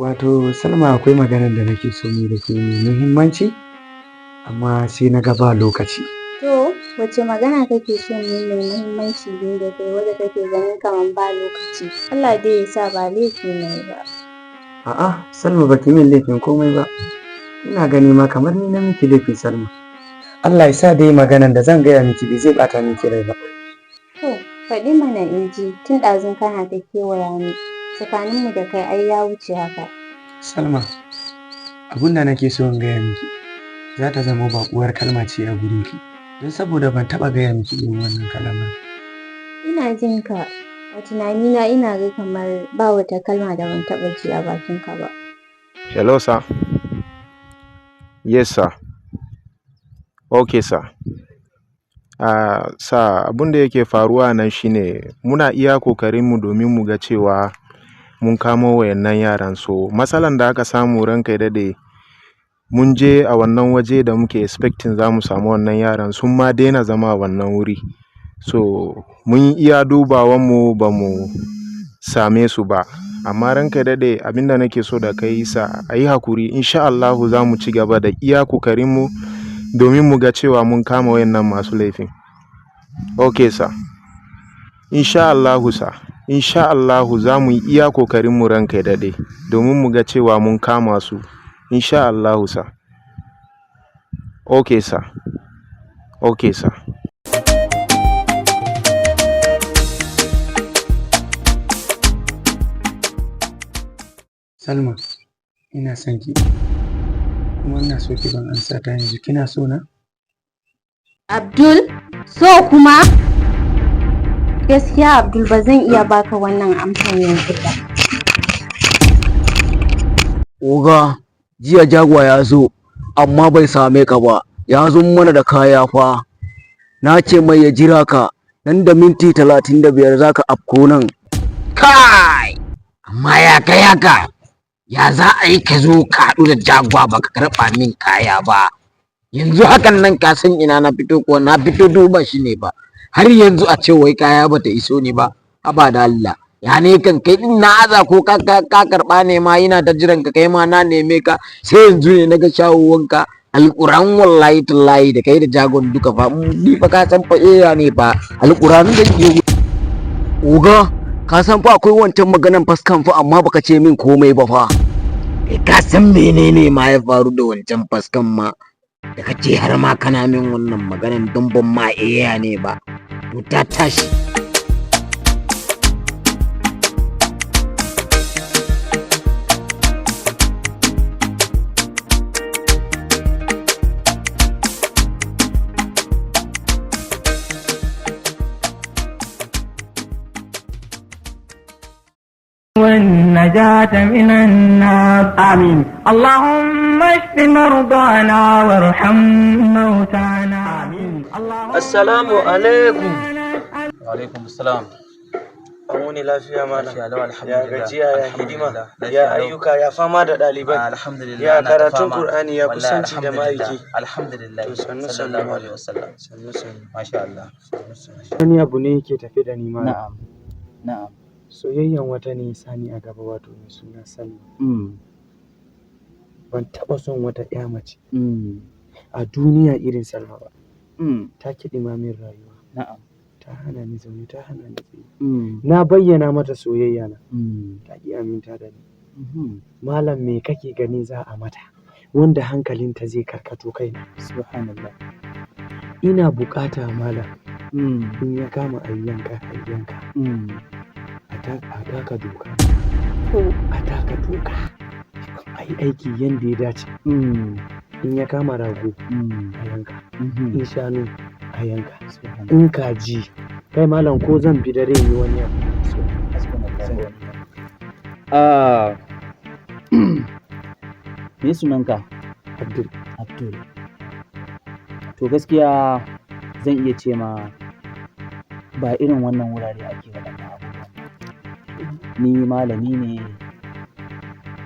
Wato Salma akwai maganar da nake so mu da ke mai muhimmanci amma sai na ga ba lokaci. To, wace magana kake so mu yi mai muhimmanci ne da kai wadda kake ganin kamar ba lokaci? Allah dai ya sa ba laifi ne ba. A'a, Salma ba ki min laifin komai ba. Ina gani ma kamar ni na miki laifi Salma. Allah ya sa dai maganar da zan gaya miki bai zai ɓata miki rai ba. To, faɗi mana in ji tun ɗazun kana ta kewaya ni. Tsakaninmu da kai ai ya wuce haka. Salma, abin da nake so in gaya miki za ta zama baƙuwar kalma ce a gurinki. Don saboda ban taɓa gaya miki irin wannan kalmar. Ina jin ka. A tunanina ina ga kamar ba wata kalma da ban taɓa ji a bakinka ba. Hello, sir. Yes, sir. Okay, sir. Sir, abin da yake faruwa nan shine muna iya kokarinmu domin mu ga cewa mun kamo wayannan yaran. So, matsalan da aka samu ranka daɗe mun je a wannan waje da muke expecting za mu samu wannan yaran sun ma daina zama a wannan wuri. So, mun iya dubawanmu ba mu same su ba. Amma ranka daɗe abin da nake so da kai sa a yi hakuri. Insha Allahu za mu ci gaba da iya kokarinmu domin mu ga cewa mun kama wayannan masu laifin. Okay, sir. Insha Allahu, sir. Insha Allahu za mu iya kokarinmu ranka daɗe domin mu ga cewa mun kama su. Insha Allahu, sir. Okay, sir. Okay, sir. Salma, ina son ki. Kuma ina so ki ban amsa ta yanzu. Kina so na? Abdul, so kuma? Gaskiya Abdul ba zan iya baka wannan amsan yanzu ba. Oga, jiya Jagwa ya zo, amma bai same ka ba. Ya zo mana da kaya fa. Na ce mai ya jira ka, nan da minti 35 za ka afko nan. Kai! Amma ya kai haka, ya za a yi ka zo ka haɗu da Jagwa ba ka karɓa min kaya ba. Yanzu hakan nan ka san ina na fito ko na fito duba shi ne ba. Har yanzu a ce wai kaya ba ta iso ni ba. Haba da Allah. Ya ne kan kai din na aza ko ka karɓa ne ma yana ta jiran ka kai ma na neme ka sai yanzu ne naga shawowanka alƙuran wallahi tallahi da kai da Jagon duka fa ni fa ka san fa ne fa alƙuran da ke Oga, ka san fa akwai wancan maganan faskan fa amma baka ce min komai ba fa. ka san menene ma ya faru da wancan faskan ma da kace har ma kana min wannan maganan don ban ma ne ba to ta tashi. والنجاة من النار آمين. اللهم اشف مرضانا وارحم موتانا آمين. السلام عليكم. وعليكم السلام. Amuni lafiya malam. Ya gajiya ya hidima ya ayyuka ya fama da ɗalibai. Alhamdulillah. Ya karatun Qur'ani ya kusanci da ma'aiki. Alhamdulillah. Sallallahu alaihi wasallam. Masha Allah. Wani abu ne yake tafi da ni ma. Na'am. Na'am. Soyayyan wata ne sani a gaba wato mai suna Salma. Ban taɓa son wata ƴa mace a duniya irin Salma ba. Ta kiɗi min rayuwa. Na'am. Ta hana ni zaune, ta hana ni tsaye. Na bayyana mata soyayya na. Ta ƙi aminta da ni. Malam me kake gani za a mata wanda hankalinta zai karkato kaina? Subhanallah. Ina buƙata malam in ya kama ayyanka. A taka doka a taka doka a yi aiki yadda ya dace. In ya kama rago a yanka, in shanu a yanka, in kaji kai malam ko zan fi dare ni wani abu. Me sunanka? Abdul. Abdul. To gaskiya zan iya ce ma ba irin wannan wurare ake waɗannan abubuwan. Ni malami ne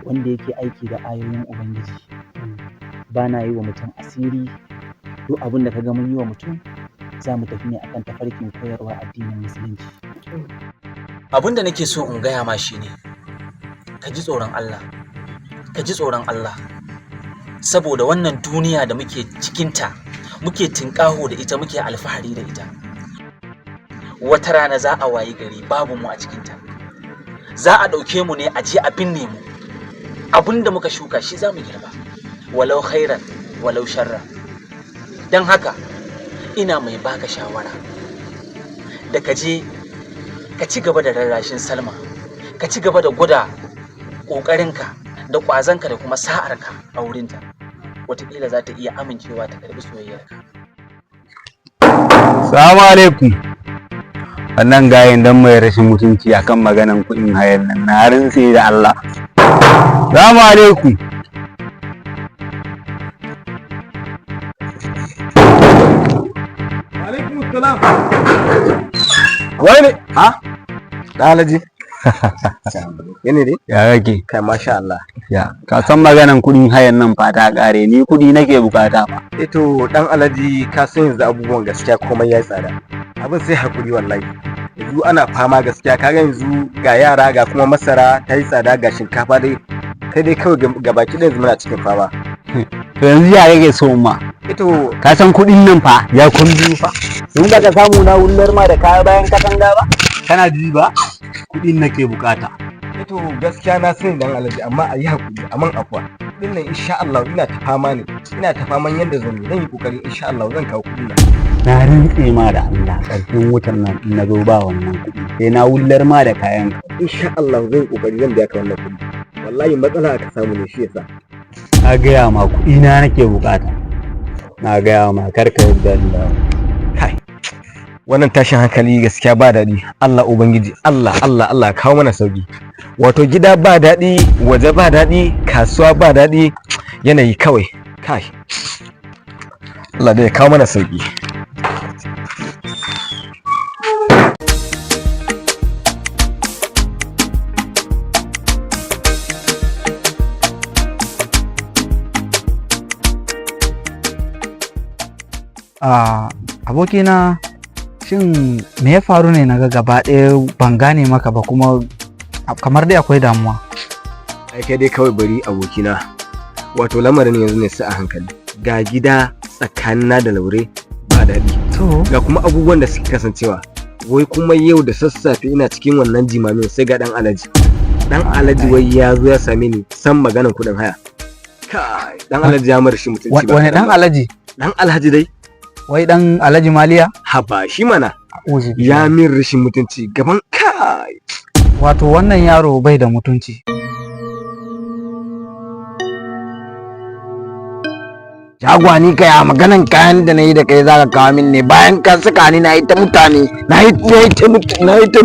wanda yake aiki da ayoyin Ubangiji. Ba na yi wa mutum asiri. Duk abin da ka ga mun yi wa mutum za mu tafi ne akan tafarkin koyarwa addinin Musulunci. Abin da nake so in gaya ma shi ne ka ji tsoron Allah ka ji tsoron Allah, saboda wannan duniya da muke cikinta, muke tinƙaho da ita, muke alfahari da ita, wata rana za a wayi gari babu mu a cikinta. Za a ɗauke mu ne a je a binne mu. Abin da muka shuka shi za mu girba, walau khairan walau sharra. Don haka ina mai baka shawara da ka je ka ci gaba da rarrashin Salma, ka ci gaba da gwada ƙoƙarinka da ƙwazonka da kuma sa'arka a wurinta. Wataƙila za ta iya amincewa ta karɓi soyayyarka. Salamu alaikum. Wannan gayin dan mai rashin mutunci akan maganan kuɗin hayan nan na rintse da Allah. Salamu alaikum. Alaikum salam. Wai ne? Ha? Dalaji. Yene dai? Ya kake? Kai masha Allah. Ya, ka san maganan kuɗin hayan nan fa ta ƙare, ni kuɗi nake bukata fa. To dan Alhaji ka san yanzu abubuwan gaskiya komai ya tsada. Abin sai hakuri wallahi. Yanzu ana fama gaskiya, kaga yanzu ga yara ga kuma masara ta yi tsada, ga shinkafa dai kai dai kawai ga baki ɗaya muna cikin fama. To yanzu ya rage so ma. Ito Ka san kuɗin nan fa ya kun biyu fa. In ba ka samu na wullar ma da kaya bayan katanga ba? Kana ji ba? Kuɗin nake bukata. ito gaskiya na sani dan Alhaji, amma a yi hakuri, aman afwa. Kuɗin nan insha Allah ina ta fama ne. Ina ta faman yanda zan yi kokari insha Allah zan kawo kuɗin nan. Na rintse ma da Allah ƙarfin wutan nan in na zo ba wannan kuɗi. Sai na wullar ma da kayan ka. Insha Allah zan yi kokari zan biya ka wannan kuɗi. Wallahi matsala aka samu ne shi yasa. Na gaya ma kuɗi na nake bukata. Na gaya ma karka yadda Allah. Kai. Wannan tashin hankali gaskiya ba daɗi. Allah Ubangiji, Allah kawo mana sauki. Wato gida ba daɗi, waje ba daɗi, kasuwa ba daɗi, yanayi kawai. Kai. Allah dai kawo mana sauki. Abokina, shin me ya faru ne naga gaba ɗaya ban gane maka ba, kuma kamar dai akwai damuwa. Ai kai dai kawai bari abokina. Wato lamarin yanzu ne sai a hankali. Ga gida tsakanina da Laure ba daɗi. To, Ga kuma abubuwan da suke kasancewa. Wai kuma yau da sassafe ina cikin wannan jimamin sai ga dan Alhaji. Dan Alhaji wai ya zo ya same ni san maganar kuɗin haya. Kai, dan Alhaji ya mara shi mutunci ba. wani dan Alhaji? Dan Alhaji dai. Wai dan Alhaji Maliya? Haba shi mana. Uzu Ya min rashin mutunci gaban kai. Wato wannan yaro bai da mutunci. Jagwa ni kai a maganan kayan da na yi da kai za ka kawo min ne, bayan ka saka ni na yi ta mutane na yi ta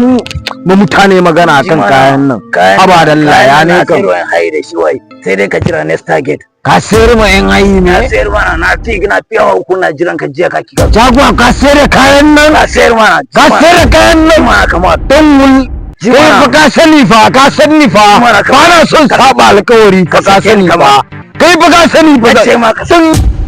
ma mutane magana akan kayan nan. Haba da Allah ya ne kan hayi da shi wai sai dai ka jira next target. Ka sayar ma yan hayi ne? Ka sayar mana, na fi yawa uku na jiran ka jiya ka kika. Jagwa ka sayar da kayan nan? Ka sayar mana. Ka sayar da kayan nan ma kamar don wul. Kai fa ka sani fa, ba na son saba alkawari fa, ka sani fa. Kai fa ka sani fa.